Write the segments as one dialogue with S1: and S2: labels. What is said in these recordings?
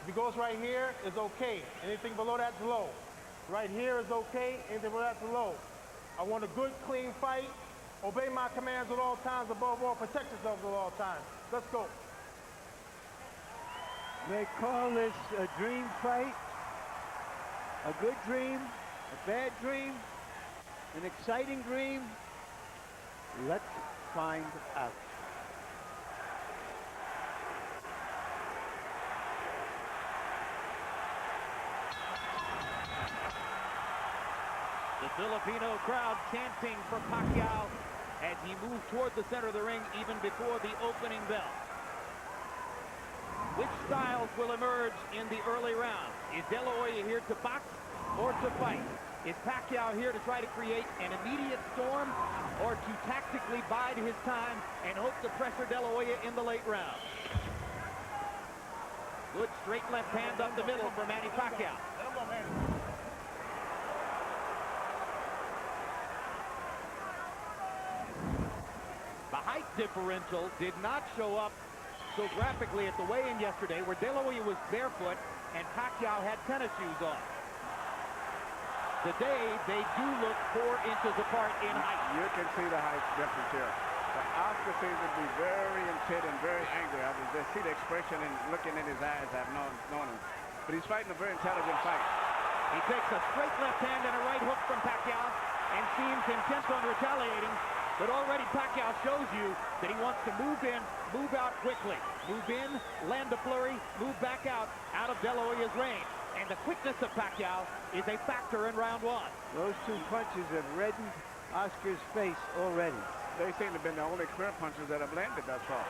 S1: If he goes right here, it's okay. Anything below that's low. Right here is okay. Anything below that's low. I want a good, clean fight. Obey my commands at all times. Above all, protect yourselves at all times. Let's go.
S2: They call this a dream fight, a good dream, a bad dream, an exciting dream. Let's find out.
S3: The Filipino crowd chanting for Pacquiao as he moved toward the center of the ring even before the opening bell. Which styles will emerge in the early round? Is De La Hoya here to box or to fight? Is Pacquiao here to try to create an immediate storm or to tactically bide his time and hope to pressure De La Hoya in the late round? Good straight left hand up the middle for Manny Pacquiao. The height differential did not show up so graphically at the weigh-in yesterday, where De La Hoya was barefoot and Pacquiao had tennis shoes on. Today, they do look 4 inches apart in height.
S4: You can see the height difference here. But Oscar seems to be very intent and very angry. I can just see the expression and looking in his eyes. I've known him. But he's fighting a very intelligent fight.
S3: He takes a straight left hand and a right hook from Pacquiao and seems intent on retaliating. But already Pacquiao shows you that he wants to move in, move out quickly. Move in, land a flurry, move back out of De La Hoya's range. And the quickness of Pacquiao is a factor in round 1.
S2: Those 2 punches have reddened Oscar's face already.
S4: They seem to have been the only clear punches that have landed thus far.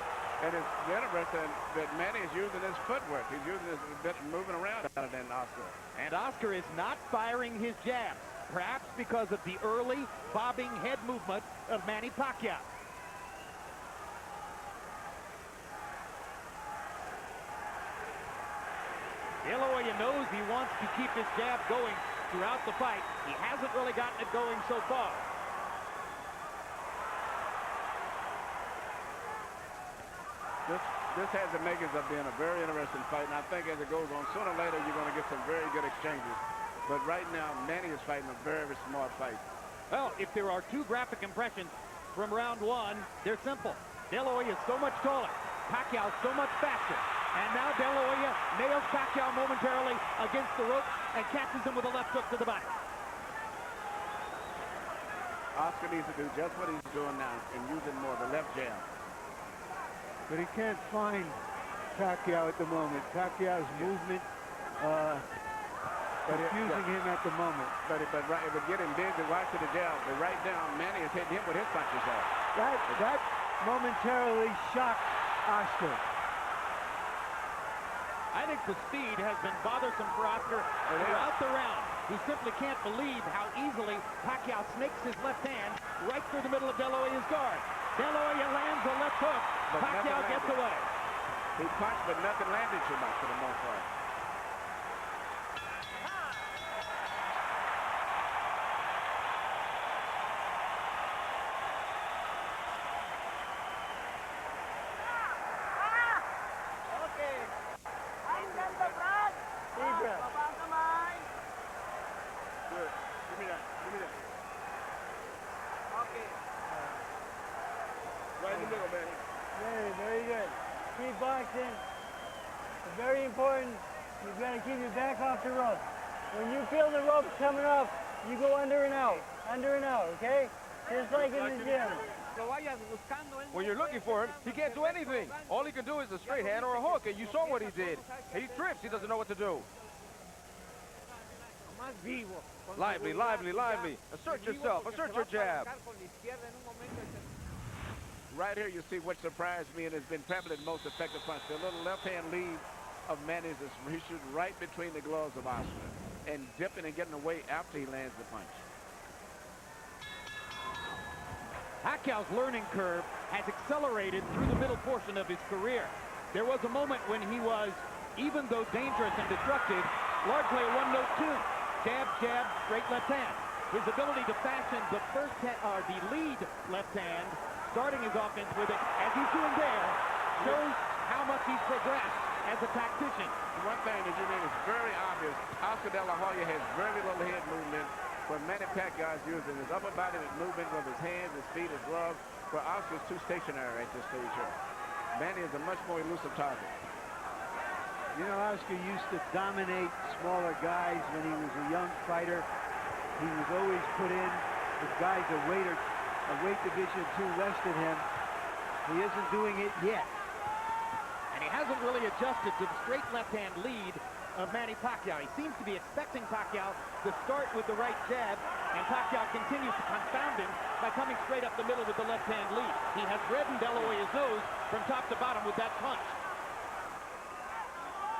S4: And it's interesting that Manny is using his footwork. He's using his bit moving around rather than Oscar.
S3: And Oscar is not firing his jabs, perhaps because of the early bobbing head movement of Manny Pacquiao. De La Hoya knows he wants to keep his jab going throughout the fight. He hasn't really gotten it going so far.
S4: This has the makings of being a very interesting fight, and I think as it goes on, sooner or later you're going to get some very good exchanges. But right now, Manny is fighting a very smart fight.
S3: Well, if there are 2 graphic impressions from round 1, they're simple. De La Hoya is so much taller. Pacquiao so much faster. And now De La Hoya nails Pacquiao momentarily against the ropes and catches him with a left hook to the body.
S4: Oscar needs to do just what he's doing now and using more the left jab.
S2: But he can't find Pacquiao at the moment. Pacquiao's movement confusing him at the moment.
S4: But it would get him busy watching the jab. But right now, Manny is hitting him with his punches off.
S2: That momentarily shocked Oscar.
S3: I think the speed has been bothersome for Oscar throughout the round. He simply can't believe how easily Pacquiao snakes his left hand right through the middle of De La Hoya's guard. De La Hoya lands a left hook. But Pacquiao gets away.
S4: He punched, but nothing landed too much for the most part.
S2: Very good. Keep boxing. It's very important. You've got to keep your back off the rope. When you feel the ropes coming up, you go under and out, okay? Just like in the gym.
S5: When you're looking for him, he can't do anything. All he can do is a straight hand or a hook, and you saw what he did. He trips. He doesn't know what to do. Lively, lively, lively. Assert yourself. Assert your jab.
S4: Right here, you see what surprised me and has been probably the most effective punch. The little left-hand lead of Manny's is he shoots right between the gloves of Oscar and dipping and getting away after he lands the punch.
S3: Pacquiao's learning curve has accelerated through the middle portion of his career. There was a moment when he was, even though dangerous and destructive, largely a one-note tune. Jab, jab, straight left hand. His ability to fashion the lead left hand, starting his offense with it, as he's doing there, shows how much he's progressed as a tactician.
S4: One thing that you mean is very obvious. Oscar De La Hoya has very little head movement, where Manny Pacquiao is using his upper body movement with his hands, his feet, his gloves, where Oscar's too stationary at this stage here. Manny is a much more elusive target.
S6: You know, Oscar used to dominate smaller guys when he was a young fighter. He was always put in with guys a weight division or two less than him. He isn't doing it yet.
S3: And he hasn't really adjusted to the straight left-hand lead of Manny Pacquiao. He seems to be expecting Pacquiao to start with the right jab, and Pacquiao continues to confound him by coming straight up the middle with the left-hand lead. He has reddened De La Hoya's nose from top to bottom with that punch.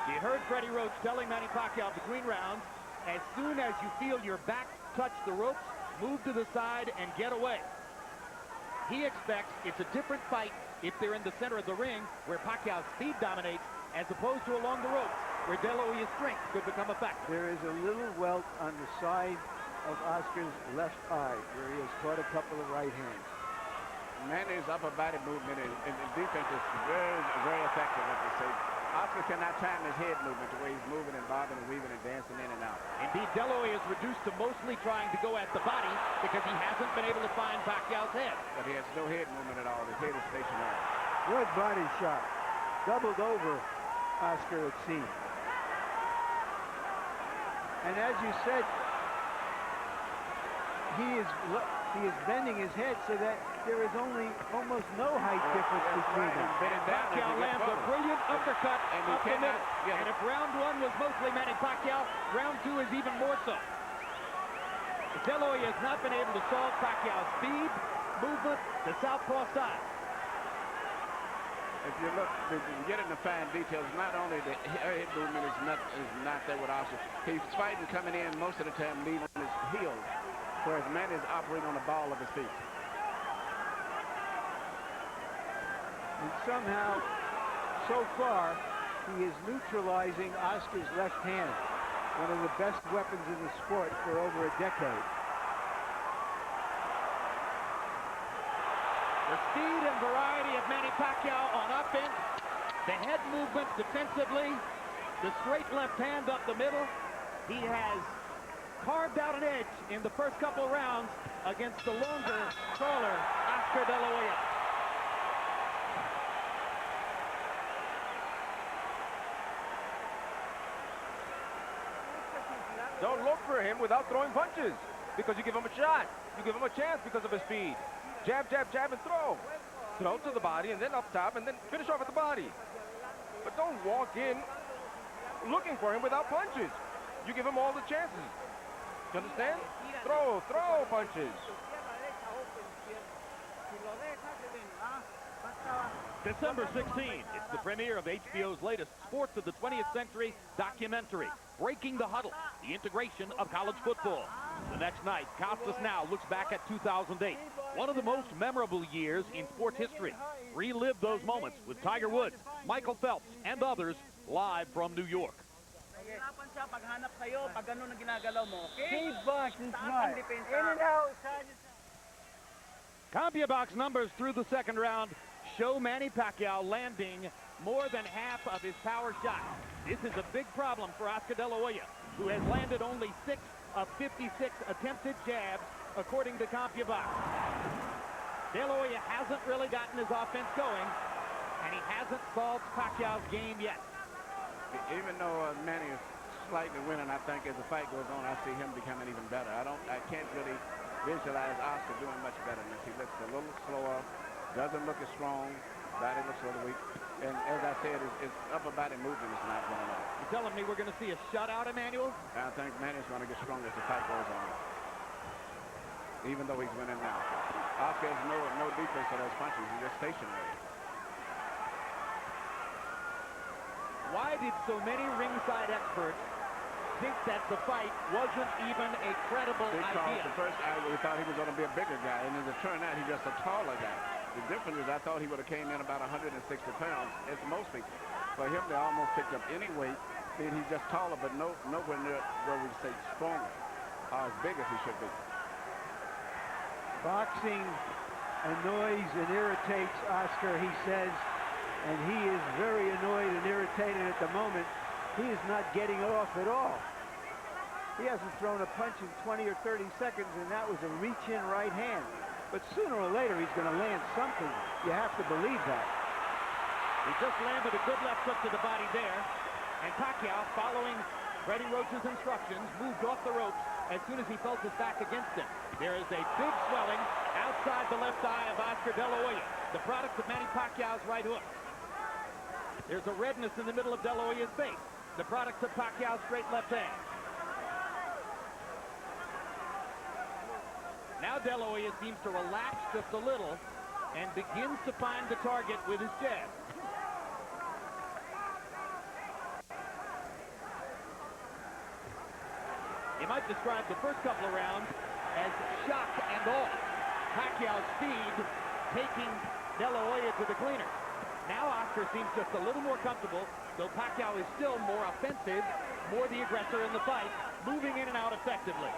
S3: You heard Freddie Roach telling Manny Pacquiao between rounds, as soon as you feel your back touch the ropes, move to the side and get away. He expects it's a different fight if they're in the center of the ring, where Pacquiao's speed dominates, as opposed to along the ropes, where De La Hoya's strength could become effective.
S6: There is a little welt on the side of Oscar's left eye, where he has caught a couple of right hands.
S4: Manny's upper body movement and defense is very, very effective, as they say. Oscar cannot time his head movement the way he's moving and bobbing and weaving and dancing in and out.
S3: Indeed, De La Hoya is reduced to mostly trying to go at the body because he hasn't been able to find Pacquiao's head.
S4: But he has no head movement at all. His head is stationary.
S6: Good body shot. Doubled over Oscar, it seemed. And as you said, he is bending his head so that there is almost no height difference between them.
S3: Pacquiao lands a brilliant uppercut up the middle.
S4: Yeah.
S3: And if round one was mostly Manny Pacquiao, round two is even more so. De La Hoya has not been able to solve Pacquiao's speed, movement, the southpaw side.
S4: If you look, if you get into fine details, not only the head movement is not there with Oscar. He's fighting coming in most of the time leading on his heels, whereas Manny is operating on the ball of his feet.
S6: And somehow, so far, he is neutralizing Oscar's left hand, one of the best weapons in the sport for over a decade.
S3: The speed and variety of Manny Pacquiao on offense, the head movement defensively, the straight left hand up the middle. He has carved out an edge in the first couple of rounds against the longer, taller Oscar De La Hoya.
S5: Don't look for him without throwing punches, because you give him a shot. You give him a chance because of his speed. Jab, jab, jab, and throw. Throw to the body, and then up top, and then finish off at the body. But don't walk in looking for him without punches. You give him all the chances. You understand? Throw punches.
S3: December 16th, it's the premiere of HBO's latest Sports of the 20th Century documentary, Breaking the Huddle, the integration of college football. The next night, Costas Now looks back at 2008, one of the most memorable years in sports history. Relive those moments with Tiger Woods, Michael Phelps, and others live from New York.
S2: Keep boxing smart. In and out, side to side.
S3: CompuBox numbers through the second round show Manny Pacquiao landing more than half of his power shots. This is a big problem for Oscar De La Hoya, who has landed only 6 of 56 attempted jabs, according to CompuBox. De La Hoya hasn't really gotten his offense going, and he hasn't solved Pacquiao's game yet.
S4: Even though Manny is slightly winning, I think as the fight goes on, I see him becoming even better. I can't really visualize Oscar doing much better than this. He looks a little slower, doesn't look as strong, body looks a little weak. And as I said, his upper body movement is not going on.
S3: You're telling me we're going to see a shutout, Emmanuel?
S4: I think Manny's going to get stronger as the fight goes on, even though he's winning now. Oscar has no defense for those punches. He's just stationary.
S3: Why did so many ringside experts think that the fight wasn't even a credible
S4: Because
S3: idea?
S4: the first we thought he was going to be a bigger guy, and as it turned out, he's just a taller guy. The difference is I thought he would have came in about 160 pounds, as most people. For him, they almost picked up any weight. Then he's just taller, but nowhere near where we say stronger, or as big as he should be.
S6: Boxing annoys and irritates Oscar, he says, and he is very annoyed and irritated at the moment. He is not getting off at all. He hasn't thrown a punch in 20 or 30 seconds, and that was a reach-in right hand. But sooner or later, he's going to land something. You have to believe that.
S3: He just landed a good left hook to the body there. And Pacquiao, following Freddie Roach's instructions, moved off the ropes as soon as he felt his back against him. There is a big swelling outside the left eye of Oscar De La Hoya, the product of Manny Pacquiao's right hook. There's a redness in the middle of De La Hoya's face, the product of Pacquiao's straight left hand. Now De La Hoya seems to relax just a little and begins to find the target with his jab. You might describe the first couple of rounds as shock and awe. Pacquiao's speed taking De La Hoya to the cleaner. Now Oscar seems just a little more comfortable, though Pacquiao is still more offensive, more the aggressor in the fight, moving in and out effectively.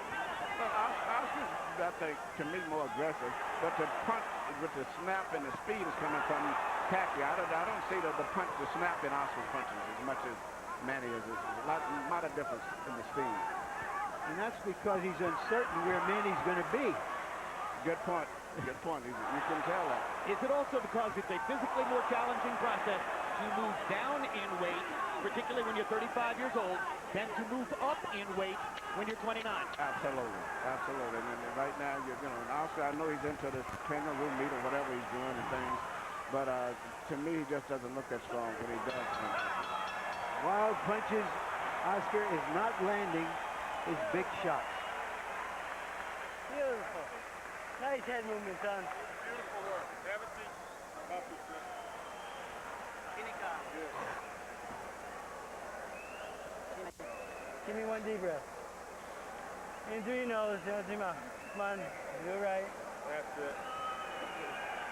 S4: Well, Oscar's, I think, to me, more aggressive, but the punch with the snap and the speed is coming from Pacquiao. I don't see the punch, the snap in Oscar's punches as much as Manny is. There's a lot of difference in the speed.
S6: And that's because he's uncertain where Manny's going to be.
S4: Good point. Good point. You can tell that.
S3: Is it also because it's a physically more challenging process to move down in weight, particularly when you're 35 years old, than to move up in weight when you're 29?
S4: Absolutely. Absolutely. And right now, Oscar, I know he's into this training room meet or whatever he's doing and things, but to me, he just doesn't look that strong when he does.
S6: Wild punches. Oscar is not landing his big shots.
S2: Beautiful. Nice head movement, son.
S1: Beautiful work. Have a seat.
S2: Give me one deep breath. In through your nose, out through your mouth. Come on, do it right.
S1: That's it.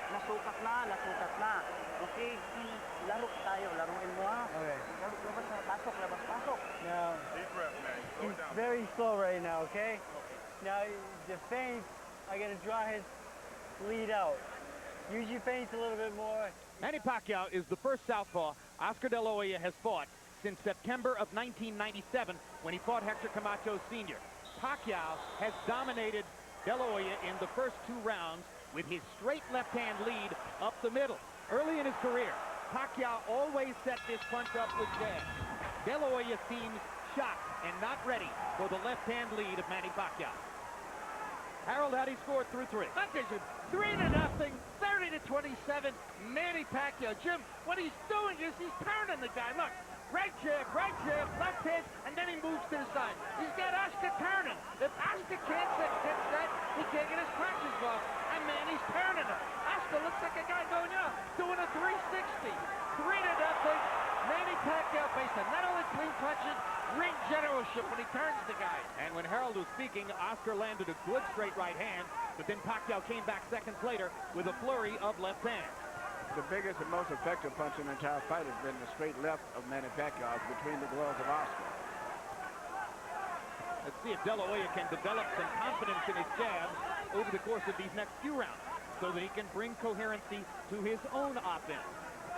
S7: Nasukat na. Okay, laro tayo, laruin mo ha.
S2: Okay.
S7: Labas, pasok.
S2: Now,
S1: Deep breath, man. Slow
S2: he's
S1: down.
S2: very slow right now, okay? Now, the feint, I gotta draw his lead out. Use your feints a little bit more.
S3: Manny Pacquiao is the first southpaw Oscar De La Hoya has fought since September of 1997 when he fought Hector Camacho Sr. Pacquiao has dominated De La Hoya in the first 2 rounds with his straight left-hand lead up the middle. Early in his career, Pacquiao always set this punch up with jabs. De La Hoya seems shocked and not ready for the left-hand lead of Manny Pacquiao. Harold, how do you score through 3?
S8: That is a 3-0, 30-27. Manny Pacquiao. Jim, what he's doing is he's turning the guy. Look, right jab, left hand, and then he moves to the side. He's got Oscar turning. If Oscar can't get that, he can't get his punches off. And Manny's turning him. Oscar looks like a guy going up, doing a 360. 3-0. Manny Pacquiao based on not only clean punches, ring generalship when he turns the guy.
S3: And when Harold was speaking, Oscar landed a good straight right hand, but then Pacquiao came back seconds later with a flurry of left hands.
S4: The biggest and most effective punch in the entire fight has been the straight left of Manny Pacquiao between the gloves of Oscar.
S3: Let's see if De La Hoya can develop some confidence in his jabs over the course of these next few rounds so that he can bring coherency to his own offense.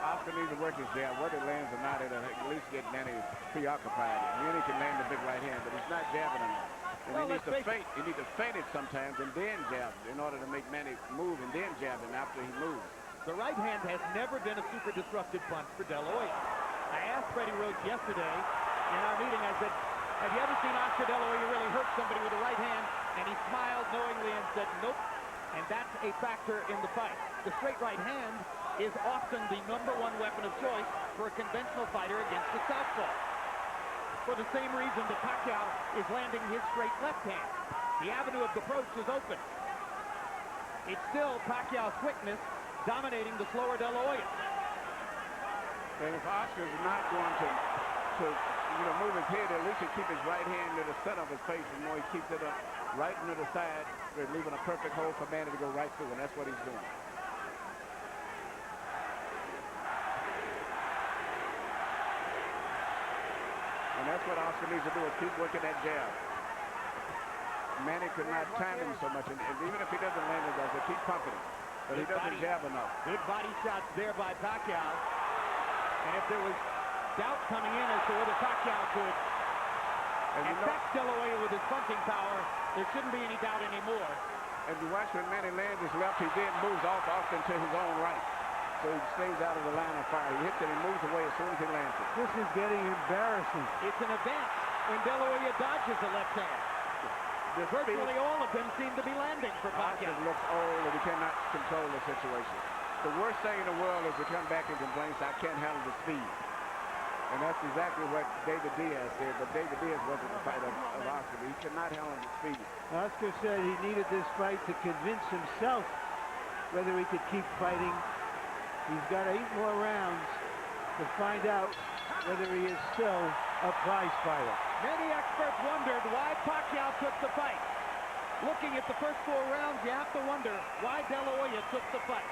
S4: Oscar needs to work his jab. Whether it lands or not, it'll at least get Manny preoccupied. And then he can land the big right hand, but he's not jabbing enough. And
S3: Well,
S4: he needs to
S3: let's face
S4: feint. He needs to feint it sometimes and then jab in order to make Manny move and then jab him after he moves.
S3: The right hand has never been a super disruptive punch for De La Hoya. I asked Freddie Roach yesterday in our meeting, I said, have you ever seen Oscar De La Hoya really hurt somebody with a right hand? And he smiled knowingly and said, nope. And that's a factor in the fight. The straight right hand is often the #1 weapon of choice for a conventional fighter against the southpaw. For the same reason that Pacquiao is landing his straight left hand. The avenue of approach is open. It's still Pacquiao's quickness dominating the slower De La Hoya.
S4: And if Oscar's not going to move his head, at least he keep his right hand to the center of his face, and more he keeps it up right into the side, leaving a perfect hole for Manny to go right through, and that's what he's doing. And that's what Oscar needs to do, is keep working that jab. Manny could not time him so much, and even if he doesn't land it, he'll keep pumping it. But he doesn't jab enough.
S3: Good body shots there by Pacquiao. And if there was doubt coming in as to whether Pacquiao could attack De La Hoya with his punching power, there shouldn't be any doubt anymore.
S4: And you watch when Manny lands his left, he then moves off often to his own right. So he stays out of the line of fire. He hits it and moves away as soon as he lands it.
S6: This is getting embarrassing.
S3: It's an advance when De La Hoya dodges a left hand. Virtually all of them seem to be landing for Pacquiao.
S4: Oscar looks old and he cannot control the situation. The worst thing in the world is to come back and complain, I can't handle the speed. And that's exactly what David Diaz did, but David Diaz wasn't the fighter of Oscar. He could not handle the speed.
S6: Oscar said he needed this fight to convince himself whether he could keep fighting. He's got 8 more rounds to find out whether he is still a prize fighter.
S3: Many experts wondered why Pacquiao took the fight. Looking at the first 4 rounds, you have to wonder why De La Hoya took the fight.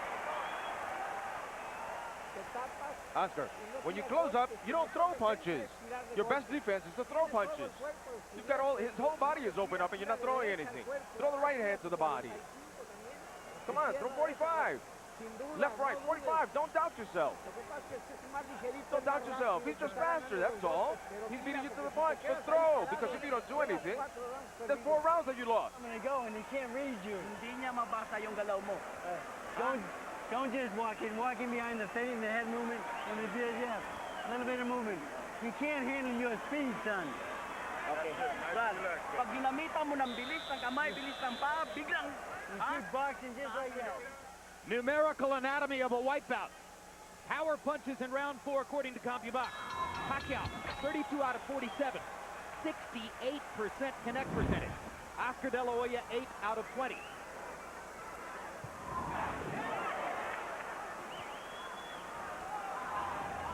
S5: Oscar, when you close up, you don't throw punches. Your best defense is to throw punches. You've got his whole body is open up and you're not throwing anything. Throw the right hand to the body. Come on, throw 45. Left, right, 45. Don't doubt yourself. Don't doubt yourself. He's just faster, that's all. He's beating you to the punch. But throw, because if you don't do anything, then 4 rounds that you lost.
S2: I'm gonna go and he can't read you.
S7: Hindi niya mabasa yung galaw mo.
S2: Don't just walk in behind the face, the head movement, and the yes, a little bit of movement. He can't handle your speed, son.
S7: Okay. Brad, pag ginamitan mo ng bilis ng kamay, bilis ng paa, biglang...
S2: You keep boxing just like that.
S3: Numerical anatomy of a wipeout. Power punches in round 4 according to CompuBox. Pacquiao, 32 out of 47. 68% connect percentage. Oscar De La Hoya, 8 out of 20.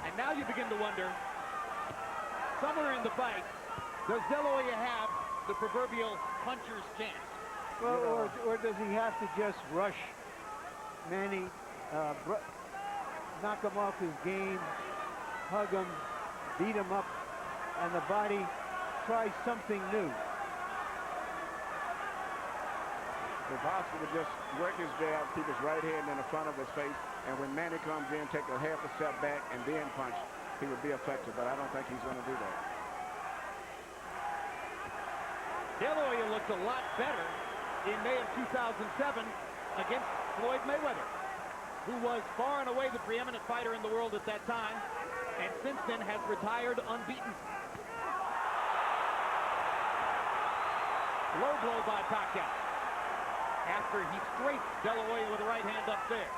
S3: And now you begin to wonder, somewhere in the fight, does De La Hoya have the proverbial puncher's chance?
S6: Well, or does he have to just rush Manny, knock him off his game, hug him, beat him up, and the body try something new?
S4: If Oscar would just work his jab, keep his right hand in the front of his face, and when Manny comes in, take a half a step back and then punch, he would be effective, but I don't think he's going to do that.
S3: De La Hoya looked a lot better in May of 2007 against Floyd Mayweather, who was far and away the preeminent fighter in the world at that time, and since then has retired unbeaten. Low blow by Pacquiao after he strafed De La Hoya with the right hand upstairs.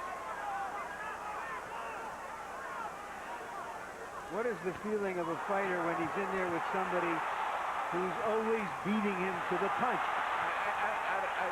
S6: What is the feeling of a fighter when he's in there with somebody who's always beating him to the punch?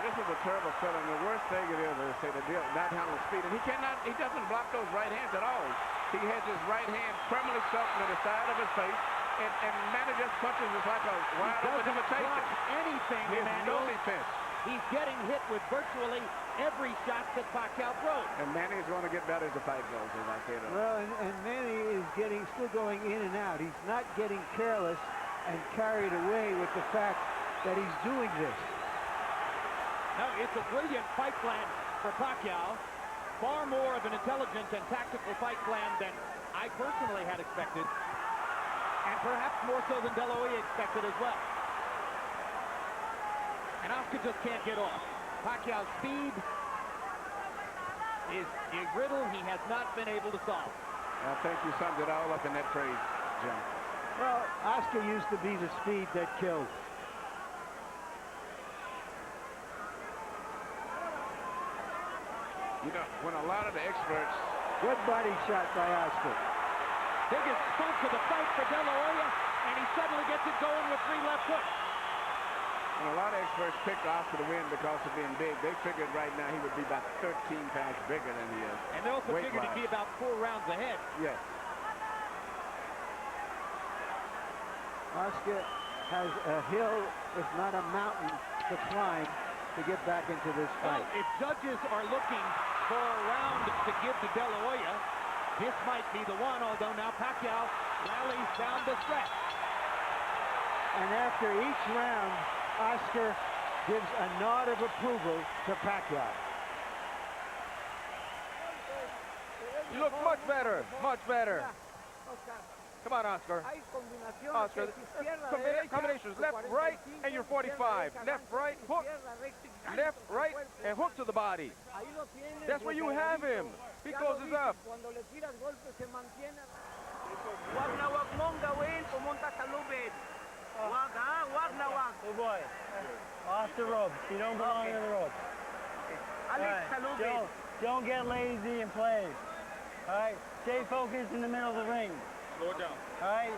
S4: This is a terrible feeling. The worst thing it is say the deal, not handling speed. And he doesn't block those right hands at all. He has his right hand firmly stuck to the side of his face, and Manny just punches us like a wide open invitation.
S3: Block anything,
S4: There's no
S3: Emmanuel.
S4: defense.
S3: He's getting hit with virtually every shot that Pacquiao throws.
S4: And Manny is going to get better as the fight goes, as I said.
S6: Well, and Manny is still going in and out. He's not getting careless and carried away with the fact that he's doing this.
S3: No, it's a brilliant fight plan for Pacquiao. Far more of an intelligent and tactical fight plan than I personally had expected. And perhaps more so than De La Hoya expected as well. And Oscar just can't get off. Pacquiao's speed is a riddle he has not been able to solve.
S4: I think you summed it all up in that phrase, Jim.
S6: Well, Oscar used to be the speed that killed.
S4: You know, when a lot of the experts...
S6: Good body shot by Oscar.
S3: Biggest spunk of the fight for De La Hoya, and he suddenly gets it going with 3 left hooks.
S4: And a lot of experts picked Oscar to win because of being big. They figured right now he would be about 13 pounds bigger than he is.
S3: And they also figured he'd be about 4 rounds ahead.
S4: Yes.
S6: Oscar has a hill, if not a mountain, to climb to get back into this fight.
S3: Well, if judges are looking for a round to give to De La Hoya, this might be the one, although now Pacquiao rallies down the stretch.
S6: And after each round, Oscar gives a nod of approval to Pacquiao.
S5: You look much better, much better. Come on, Oscar. Oscar, combinations, left, right, and you're 45. Left, right, hook. Left, right, and hook to the body. That's where you have him. He closes up.
S7: Wag na wag mong gawin, pumunta sa lubid. Wag ha, wag na wag.
S2: Good boy. Off the ropes. You don't belong on the ropes.
S7: Alis sa lubid.
S2: Don't get lazy and play. All right. Stay focused in the middle of the ring.
S5: Slow it down.
S2: All right.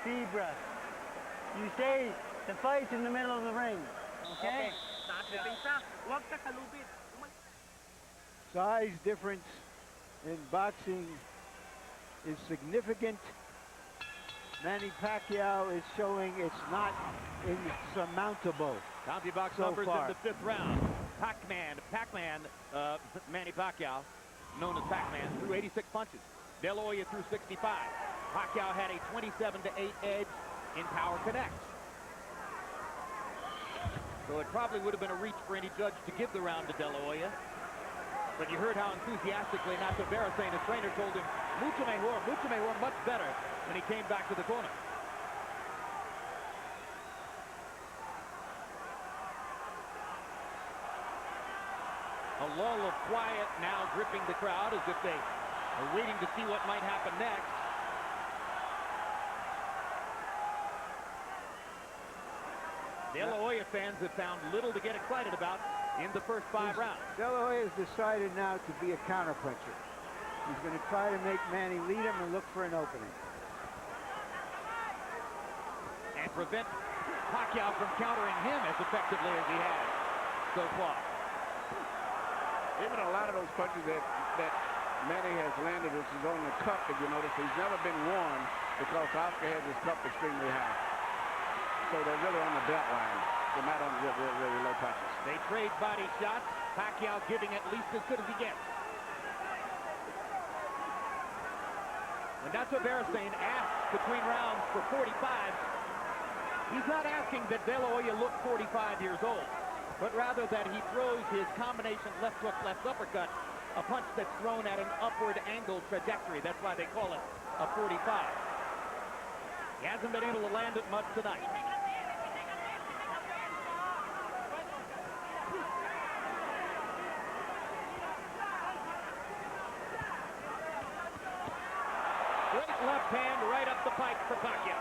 S2: Deep breath. You stay. The fight's in the middle of the ring. Okay.
S7: Wag ka sa lubid.
S6: Size difference in boxing is significant. Manny Pacquiao is showing it's not insurmountable.
S3: County box
S6: so
S3: numbers
S6: far.
S3: in the 5th round. Pac-Man, Manny Pacquiao, known as Pac-Man, threw 86 punches. De La Hoya threw 65. Pacquiao had a 27-8 edge in power connects. So it probably would have been a reach for any judge to give the round to De La Hoya. But you heard how enthusiastically Nacho Vera saying his trainer told him, mucho mejor, much better when he came back to the corner. A lull of quiet now gripping the crowd as if they are waiting to see what might happen next. De La Hoya fans have found little to get excited about in the first 5 rounds.
S6: De La Hoya has decided now to be a counterpuncher. He's going to try to make Manny lead him and look for an opening.
S3: And prevent Pacquiao from countering him as effectively as he has so far.
S4: Even a lot of those punches that Manny has landed, which is on the cup, if you notice, he's never been worn because Oscar has his cup extremely high. So they're really on the belt line. They're not on really low punches.
S3: They trade body shots. Pacquiao giving at least as good as he gets. When Nacho Berastain asks between rounds for 45s, he's not asking that De La Hoya look 45 years old, but rather that he throws his combination left hook, left uppercut, a punch that's thrown at an upward angle trajectory. That's why they call it a 45. He hasn't been able to land it much tonight. Great left hand right up the pipe for Pacquiao.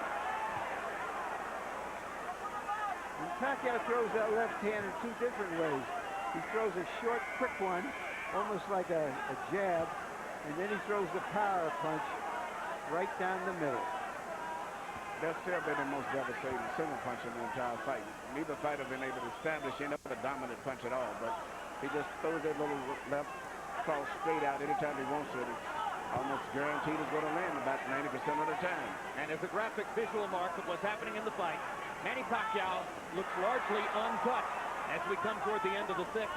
S6: And Pacquiao throws that left hand in 2 different ways. He throws a short, quick one, almost like a jab, and then he throws the power punch right down the middle.
S4: That's still been the most devastating single punch in the entire fight. Neither fighter been able to establish any other dominant punch at all, but he just throws that little left cross straight out anytime he wants to. It's almost guaranteed it's going to land about 90% of the time.
S3: And as a graphic visual mark of what's happening in the fight, Manny Pacquiao looks largely untouched as we come toward the end of the 6th,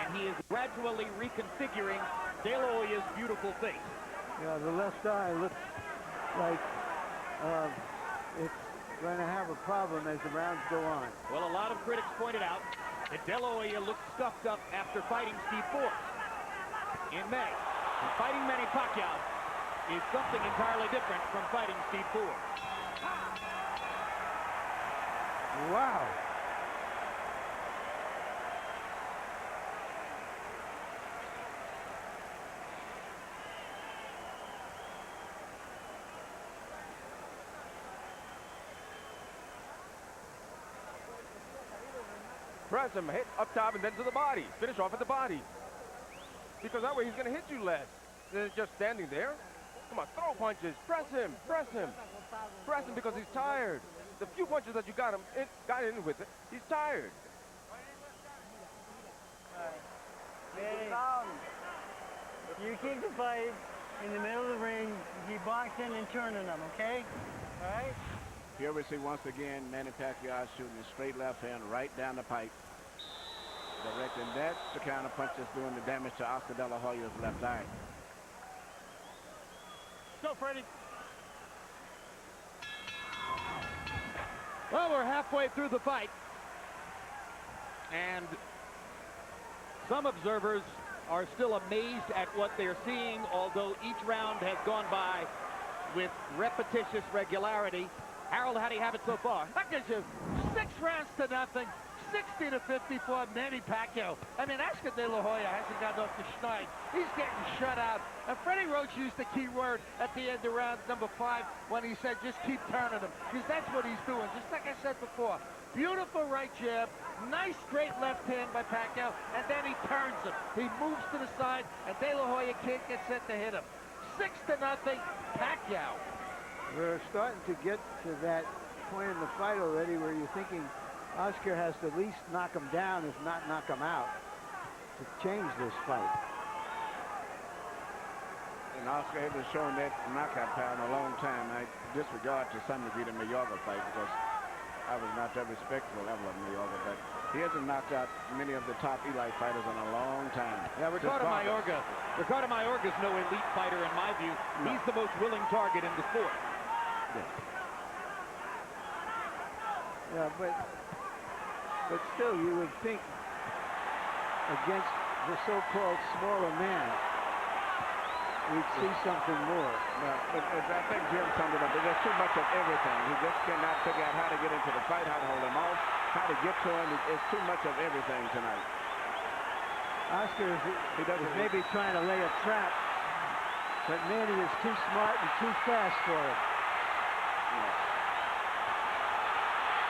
S3: and he is gradually reconfiguring De La Hoya's beautiful face.
S6: Yeah, the left eye looks like it's going to have a problem as the rounds go on.
S3: Well, a lot of critics pointed out that De La Hoya looked stuffed up after fighting Steve Forbes in May. And fighting Manny Pacquiao is something entirely different from fighting Steve Forbes.
S6: Wow.
S5: Press him, hit up top and then to the body. Finish off at the body. Because that way he's going to hit you less than just standing there. Come on, throw punches. Press him, press him. Press him because he's tired. The few punches that you got in with it, he's tired.
S2: You keep the fight in the middle of the ring. You keep boxing and turning them, okay? All right?
S4: Here we see once again Manny Pacquiao shooting a straight left hand right down the pipe. Directing that's the kind of punch that's doing the damage to Oscar De La Hoya's left eye.
S1: Go, Freddie.
S3: Well, we're halfway through the fight, and some observers are still amazed at what they're seeing, although each round has gone by with repetitious regularity. Harold, how do you have it so far?
S8: That gives you 6 rounds to nothing. 60 to 54, Manny Pacquiao. I mean, Oscar De La Hoya hasn't gotten off the schneid. He's getting shut out. And Freddie Roach used the key word at the end of round number 5 when he said, just keep turning him. Because that's what he's doing, just like I said before. Beautiful right jab, nice straight left hand by Pacquiao, and then he turns him. He moves to the side, and De La Hoya can't get set to hit him. 6 to nothing, Pacquiao.
S6: We're starting to get to that point in the fight already where you're thinking Oscar has to at least knock him down, if not knock him out, to change this fight.
S4: And Oscar hasn't shown that knockout power in a long time. I disregard to some degree the Mayorga fight because I was not that respectful level of Mayorga, but he hasn't knocked out many of the top elite fighters in a long time.
S3: Yeah, Ricardo Mayorga's no elite fighter in my view.
S4: No.
S3: He's the most willing target in the sport.
S6: Yeah, but still you would think against the so-called smaller man, we'd see something more.
S4: No, but I think Jim summed it up. There's too much of everything. He just cannot figure out how to get into the fight, how to hold him off, how to get to him. It's too much of everything tonight.
S6: Oscar is maybe trying to lay a trap, but Manny is too smart and too fast for him.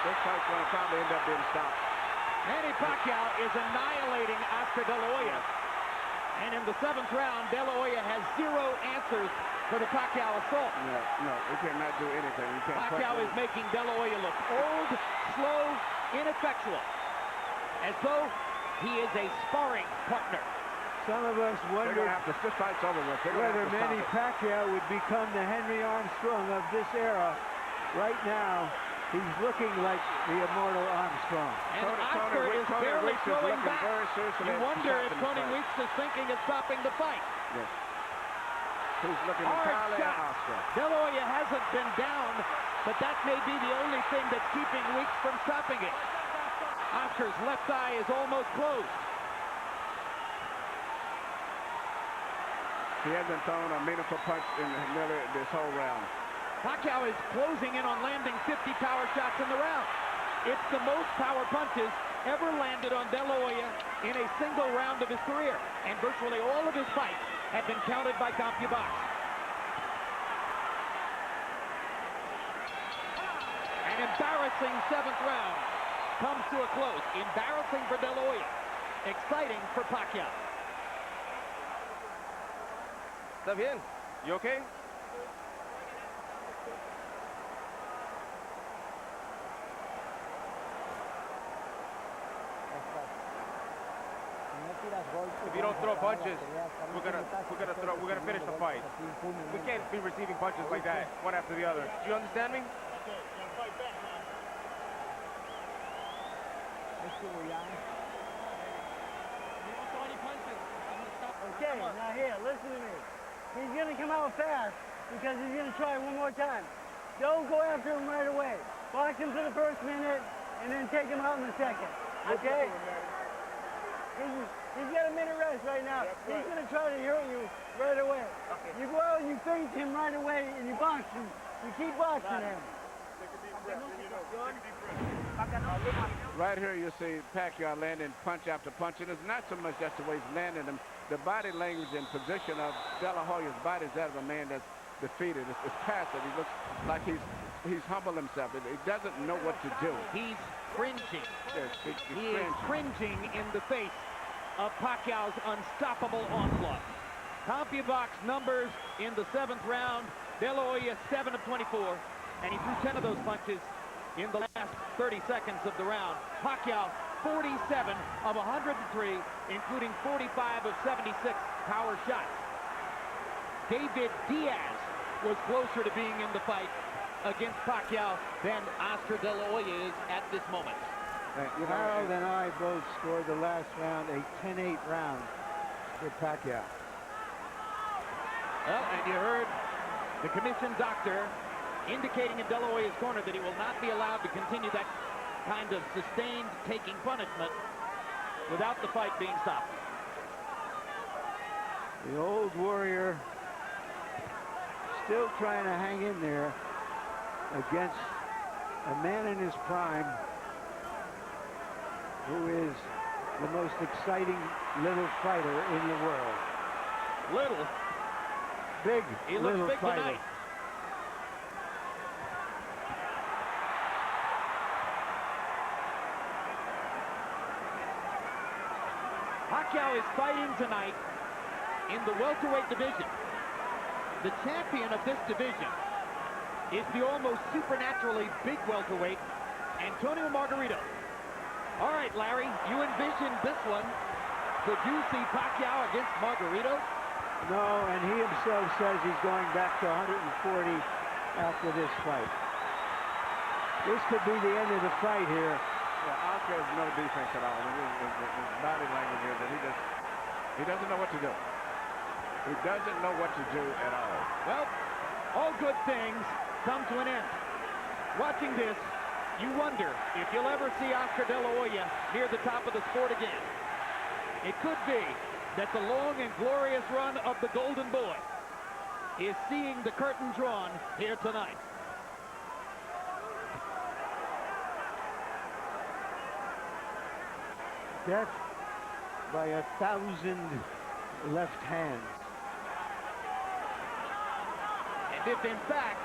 S4: This fight's going to probably end up being stopped.
S3: Manny Pacquiao is annihilating Oscar De La Hoya. And in the 7th round, De La Hoya has 0 answers for the Pacquiao assault.
S4: No, he cannot do anything. He can't.
S3: Pacquiao is making De La Hoya look old, slow, ineffectual, as though he is a sparring partner.
S6: Some of us wonder
S4: this fight's over with.
S6: whether Manny Pacquiao would become the Henry Armstrong of this era. Right now, he's looking like the immortal Armstrong.
S3: And Oscar is barely throwing back. You wonder if Tony Weeks is thinking of stopping the fight.
S4: Yes. He's looking
S3: Hard
S4: entirely at
S3: shot.
S4: Oscar.
S3: De La Hoya hasn't been down, but that may be the only thing that's keeping Weeks from stopping it. Oscar's left eye is almost closed.
S4: He hasn't thrown a meaningful punch in nearly this whole round.
S3: Pacquiao is closing in on landing 50 power shots in the round. It's the most power punches ever landed on De La Hoya in a single round of his career. And virtually all of his fights have been counted by CompuBox. An embarrassing 7th round comes to a close. Embarrassing for De La Hoya. Exciting for Pacquiao.
S5: Está bien. You okay? If you don't throw punches, we're gonna finish the fight. We can't be receiving punches like that, one after the other. Do you understand me?
S2: Okay, now here, listen to me. He's going to come out fast because he's going to try one more time. Don't go after him right away. Box him for the first minute and then take him out in the second. Okay? He's got a minute rest right now. He's going to try to hurt you right away. You go out and you feint him right away and you box him. You keep boxing him.
S4: Right here you see Pacquiao landing punch after punch. And it's not so much just the way he's landing them. The body language and position of De La Hoya's body is that of a man that's defeated. It's passive. He looks like he's humbled himself. He doesn't know what to do.
S3: He's cringing.
S4: Yes,
S3: He is cringing in the face of Pacquiao's unstoppable onslaught. CompuBox numbers in the 7th round. De La Hoya 7 of 24, and he threw 10 of those punches in the last 30 seconds of the round. Pacquiao 47 of 103, including 45 of 76 power shots. David Diaz was closer to being in the fight against Pacquiao than Oscar De La Hoya is at this moment.
S6: Harold and I both scored the last round a 10-8 round for Pacquiao.
S3: Well, and you heard the commission doctor indicating in De La Hoya's corner that he will not be allowed to continue that kind of sustained taking punishment without the fight being stopped.
S6: The old warrior still trying to hang in there against a man in his prime who is the most exciting little fighter in the world.
S3: Little.
S6: Big
S3: He looks
S6: little
S3: big
S6: fighter.
S3: tonight. Pacquiao is fighting tonight in the welterweight division. The champion of this division is the almost supernaturally big welterweight, Antonio Margarito. All right, Larry, you envisioned this one. Could you see Pacquiao against Margarito?
S6: No, and he himself says he's going back to 140 after this fight. This could be the end of the fight here.
S4: Yeah, Oscar has no defense at all. His body language is that he doesn't know what to do. He doesn't know what to do at all.
S3: Well, all good things come to an end. Watching this, you wonder if you'll ever see Oscar De La Hoya near the top of the sport again. It could be that the long and glorious run of the Golden Boy is seeing the curtain drawn here tonight.
S6: Death by 1,000 left hands.
S3: And if in fact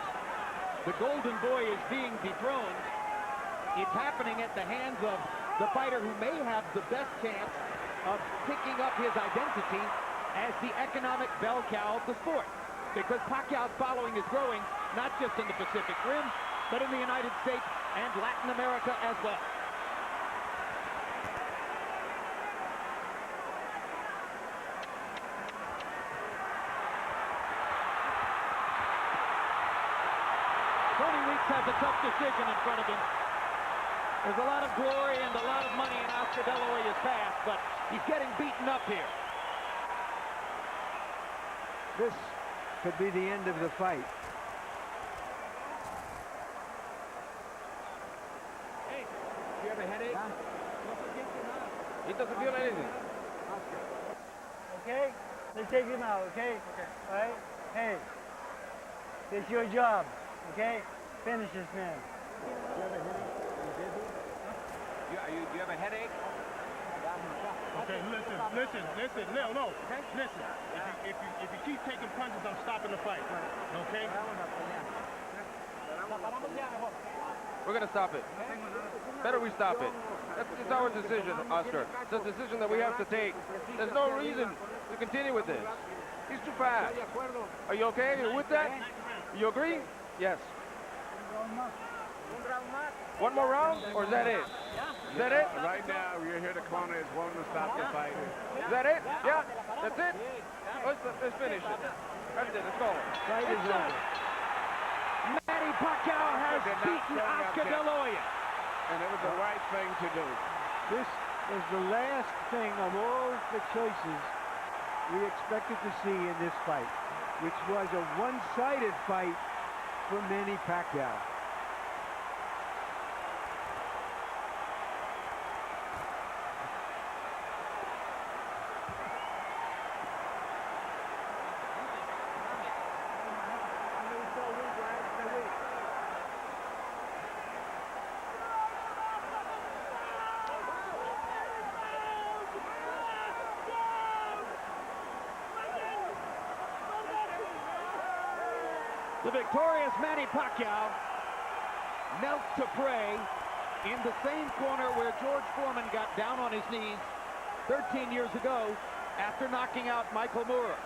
S3: the Golden Boy is being dethroned, it's happening at the hands of the fighter who may have the best chance of picking up his identity as the economic bell cow of the sport. Because Pacquiao's following is growing, not just in the Pacific Rim, but in the United States and Latin America as well. Tony Weeks has a tough decision in front of him. There's a lot of glory and a lot of money in Oscar De La Hoya's past, but he's getting beaten up here.
S6: This could be the end of the fight.
S3: Hey, do you have a headache?
S5: He doesn't feel anything.
S2: Okay? Let's take him out, okay? Okay. All right? Hey, it's your job, okay? Finish this man.
S5: Do you have a headache?
S1: Okay, listen. No. Listen. If you keep taking punches, I'm stopping the fight. Okay?
S5: We're going to stop it. Better we stop it. It's our decision, Oscar. It's a decision that we have to take. There's no reason to continue with this. He's too fast. Are you okay? You're with that? You agree? Yes. One more round, or is that it? Is that it?
S4: Right now, you're here. The corner is wanting to stop the fight.
S5: Is that it? Yeah. That's it? Let's finish it. That's it. Let's go.
S6: Fight is over.
S3: Manny Pacquiao has beaten Oscar De La Hoya.
S4: And it was the right thing to do.
S6: This was the last thing of all the choices we expected to see in this fight, which was a one-sided fight for Manny Pacquiao.
S3: The victorious Manny Pacquiao knelt to pray in the same corner where George Foreman got down on his knees 13 years ago after knocking out Michael Moorer.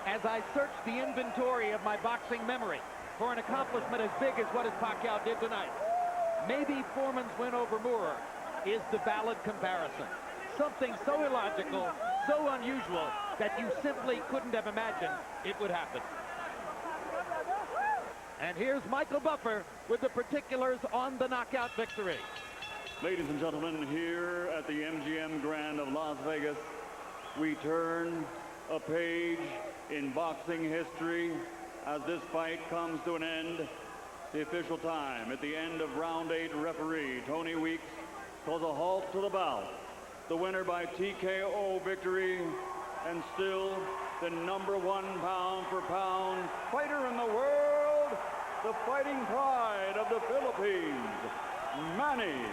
S3: As I searched the inventory of my boxing memory for an accomplishment as big as what Pacquiao did tonight, maybe Foreman's win over Moorer is the valid comparison. Something so illogical, so unusual, that you simply couldn't have imagined it would happen. And here's Michael Buffer with the particulars on the knockout victory.
S9: Ladies and gentlemen, here at the MGM Grand of Las Vegas, we turn a page in boxing history as this fight comes to an end. The official time at the end of round 8, referee Tony Weeks calls a halt to the bout. The winner by TKO victory, and still the #1 pound-for-pound fighter in the world, the fighting pride of the Philippines, Manny